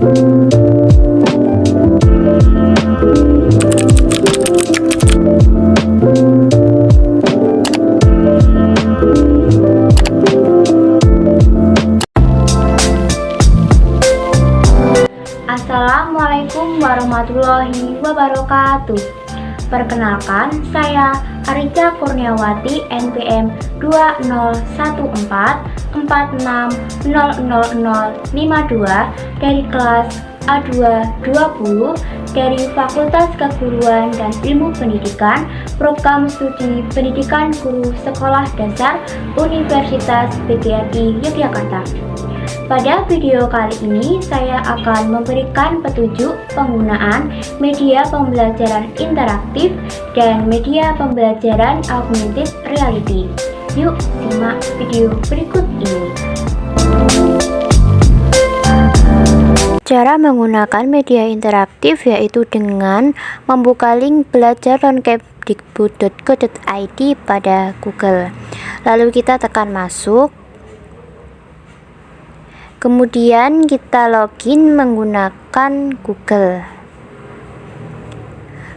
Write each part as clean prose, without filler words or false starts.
Assalamualaikum warahmatullahi wabarakatuh. Perkenalkan, saya Arika Kurniawati, NPM 201446000052 dari kelas A220 dari Fakultas Keguruan dan Ilmu Pendidikan, Program Studi Pendidikan Guru Sekolah Dasar Universitas PGRI Yogyakarta. Pada video kali ini, saya akan memberikan petunjuk penggunaan media pembelajaran interaktif dan media pembelajaran augmented reality. Yuk, simak video berikut ini. Cara menggunakan media interaktif yaitu dengan membuka link belajar.kemdikbud.go.id pada Google. Lalu kita tekan masuk. Kemudian kita login menggunakan Google.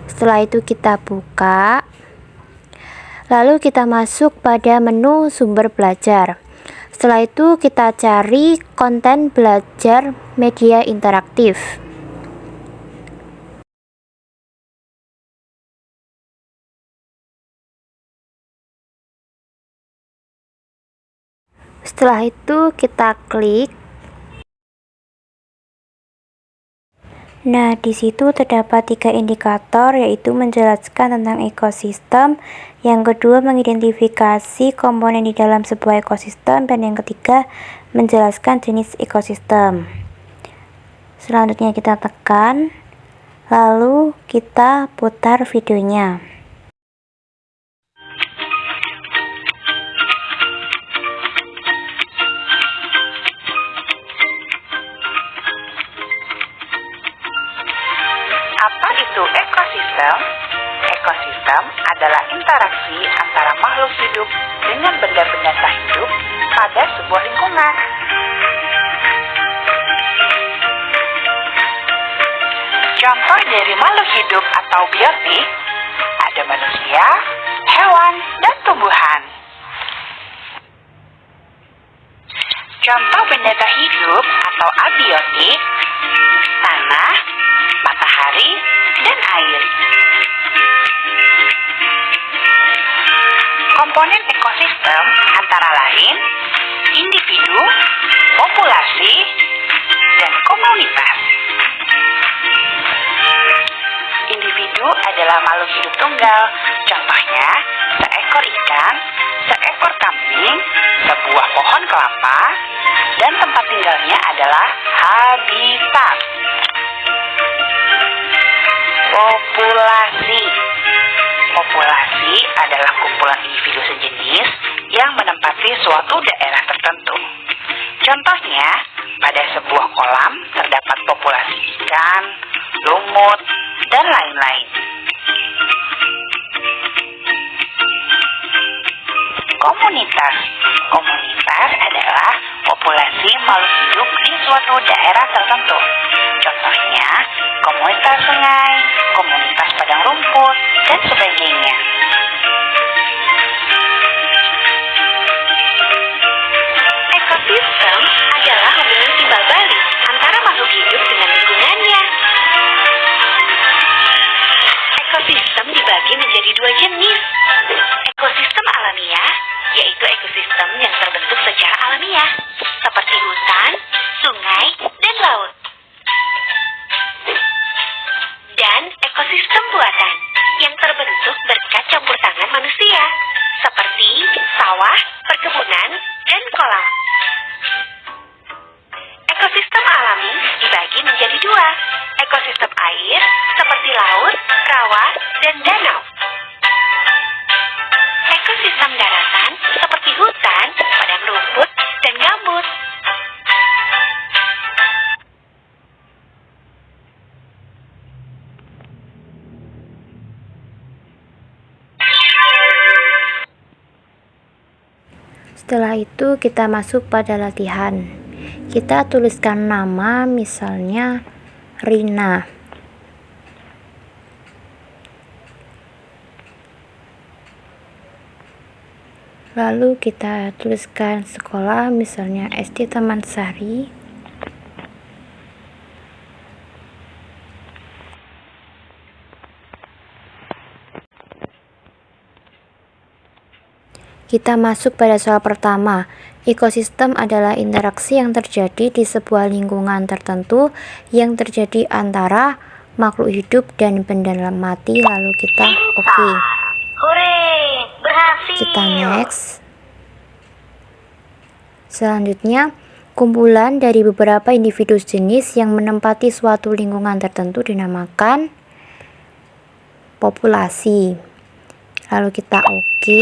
Setelah itu kita buka. Lalu kita masuk pada menu sumber belajar. Setelah itu kita cari konten belajar media interaktif. Setelah itu kita klik. Nah, di situ terdapat 3 indikator, yaitu menjelaskan tentang ekosistem, yang kedua mengidentifikasi komponen di dalam sebuah ekosistem, dan yang ketiga menjelaskan jenis ekosistem. Selanjutnya kita tekan, lalu kita putar videonya. Apa itu ekosistem? Ekosistem adalah interaksi antara makhluk hidup dengan benda-benda tak hidup pada sebuah lingkungan. Contoh dari makhluk hidup atau biotik ada manusia, hewan, dan tumbuhan. Contoh benda tak hidup atau abiotik, tanah, matahari, dan air. Komponen ekosistem antara lain individu, populasi, dan komunitas. Individu adalah makhluk hidup tunggal, contohnya seekor ikan, seekor kambing, sebuah pohon kelapa, dan tempat tinggalnya adalah habitat. Populasi. Populasi adalah kumpulan individu sejenis yang menempati suatu daerah tertentu. Contohnya, pada sebuah kolam terdapat populasi ikan, lumut, dan lain-lain. Komunitas. Komunitas adalah populasi makhluk hidup di suatu daerah tertentu. Contohnya, komunitas sungai, komunitas padang rumput, dan sebagainya. Ekosistem adalah hubungan timbal balik antara makhluk hidup dengan lingkungannya. Ekosistem dibagi menjadi 2 jenis. Ekosistem alamiah, yaitu ekosistem yang terbentuk secara alamiah, seperti hutan, sungai, dan laut. Dan ekosistem buatan, yang terbentuk berkat campur tangan manusia, seperti sawah, perkebunan, dan kolam. Ekosistem alami dibagi menjadi 2, ekosistem air, seperti laut, rawa, dan danau. Ekosistem daratan, seperti hutan, padang rumput, dan gambut. Setelah itu kita masuk pada latihan. Kita tuliskan nama, misalnya Rina. Lalu kita tuliskan sekolah, misalnya SD Taman Sari. Kita masuk pada soal pertama. Ekosistem adalah interaksi yang terjadi di sebuah lingkungan tertentu yang terjadi antara makhluk hidup dan benda mati. Lalu kita oke. Hore, berhasil. Kita next. Selanjutnya, kumpulan dari beberapa individu jenis yang menempati suatu lingkungan tertentu dinamakan populasi. Lalu kita oke.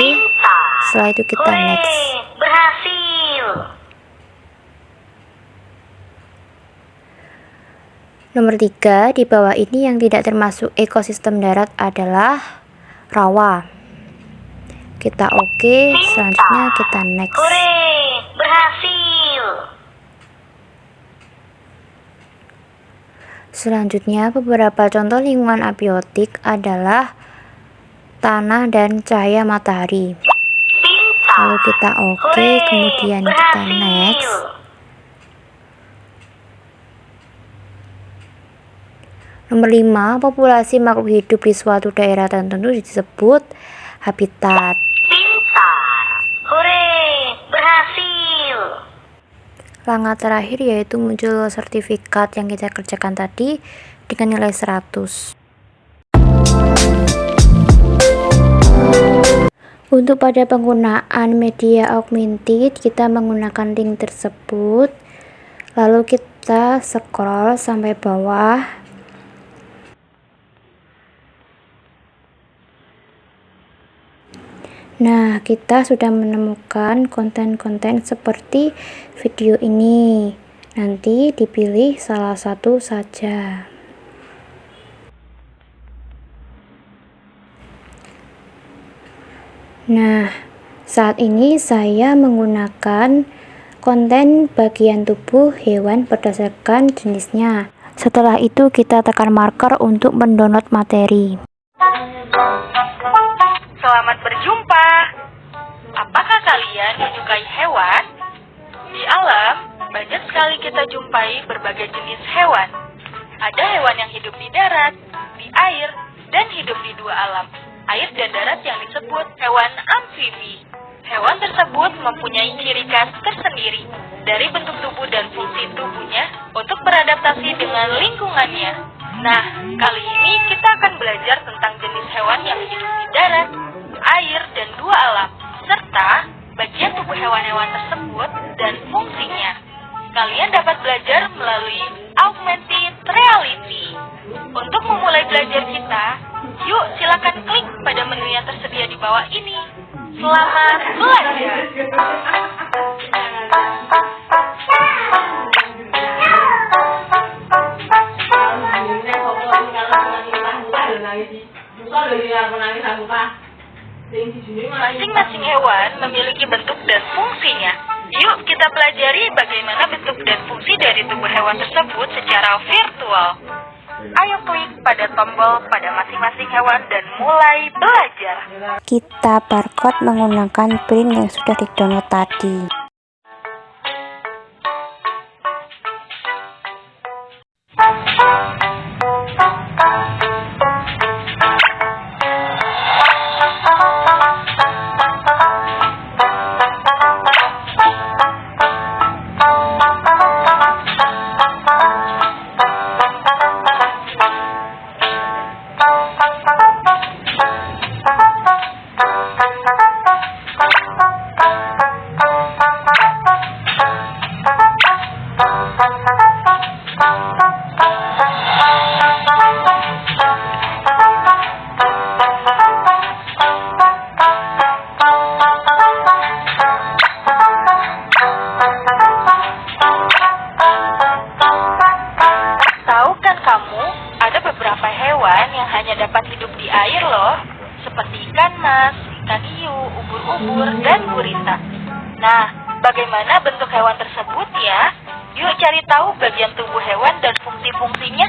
Setelah itu kita next. Berhasil. Nomor 3, di bawah ini yang tidak termasuk ekosistem darat adalah rawa. Kita oke. Selanjutnya kita next. Hore, berhasil. Selanjutnya, beberapa contoh lingkungan abiotik adalah tanah dan cahaya matahari. Lalu kita oke, kemudian kita next. Nomor 5, populasi makhluk hidup di suatu daerah tertentu disebut habitat. Pintar. Hore, berhasil. Langkah terakhir yaitu muncul sertifikat yang kita kerjakan tadi dengan nilai 100. Untuk pada penggunaan media augmented, kita menggunakan link tersebut. Lalu kita scroll sampai bawah. Nah, kita sudah menemukan konten-konten seperti video ini. Nanti dipilih salah satu saja. Nah, saat ini saya menggunakan konten bagian tubuh hewan berdasarkan jenisnya. Setelah itu kita tekan marker untuk mendownload materi. Selamat berjumpa. Apakah kalian menyukai hewan? Di alam, banyak sekali kita jumpai berbagai jenis hewan. Ada hewan yang hidup di darat, di air, dan hidup di dua alam, air dan darat, yang disebut hewan amfibi. Hewan tersebut mempunyai ciri khas tersendiri dari bentuk tubuh dan fungsi tubuhnya untuk beradaptasi dengan lingkungannya. Nah, kali ini kita akan belajar tentang jenis hewan yang hidup di darat, air, dan dua alam, serta bagian tubuh hewan-hewan tersebut dan fungsinya. Kalian dapat belajar melalui augmented reality. Untuk memulai belajar kita, yuk silakan klik pada menu yang tersedia di bawah ini. Selamat belajar. Masing-masing hewan memiliki bentuk dan fungsinya. Yuk kita pelajari bagaimana bentuk dan fungsi dari tubuh hewan tersebut secara virtual. Ayo klik pada tombol pada masing-masing hewan dan mulai belajar. Kita barcode menggunakan print yang sudah di-download tadi. dapat hidup di air loh, seperti ikan mas, ikan hiu, ubur-ubur, dan gurita. Nah, bagaimana bentuk hewan tersebut ya? Yuk cari tahu bagian tubuh hewan dan fungsi-fungsinya.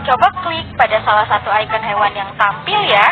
Coba klik pada salah satu ikon hewan yang tampil ya.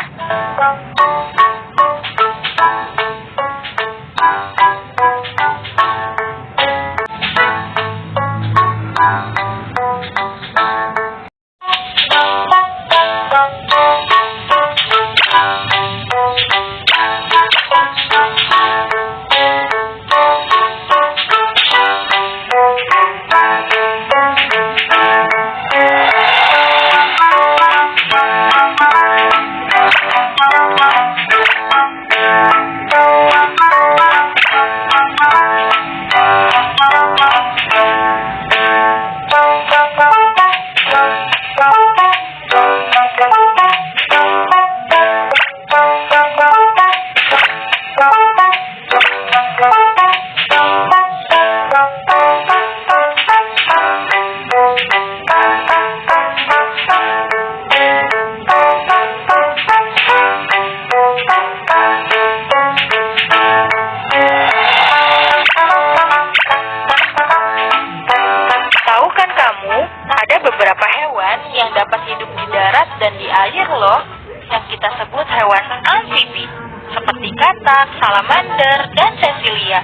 Tahu kan kamu, ada beberapa hewan yang dapat hidup di darat dan di air loh, yang kita sebut hewan amfibi, seperti katak, salamander, dan sesilia.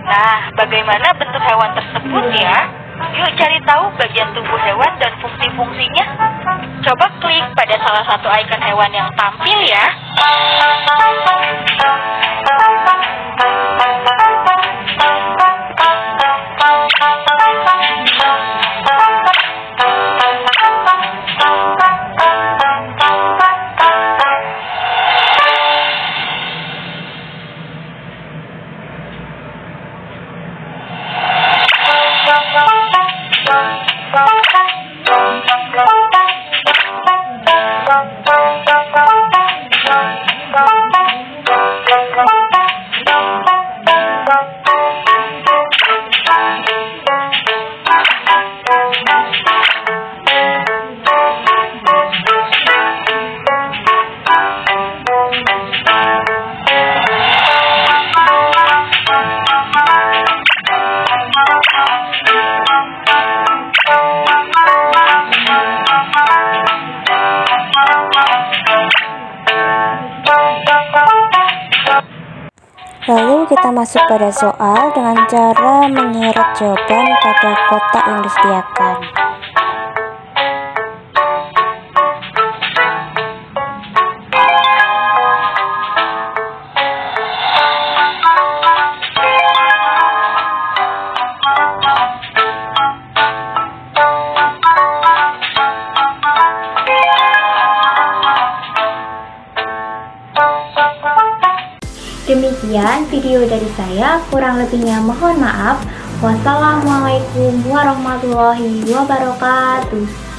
Nah, bagaimana bentuk hewan tersebut ya? Yuk cari tahu bagian tubuh hewan dan fungsi-fungsinya. Coba klik pada salah satu ikon hewan yang tampil ya. Lalu kita masuk pada soal dengan cara menyeret jawaban pada kotak yang disediakan. Demikian video dari saya, kurang lebihnya mohon maaf. Wassalamualaikum warahmatullahi wabarakatuh.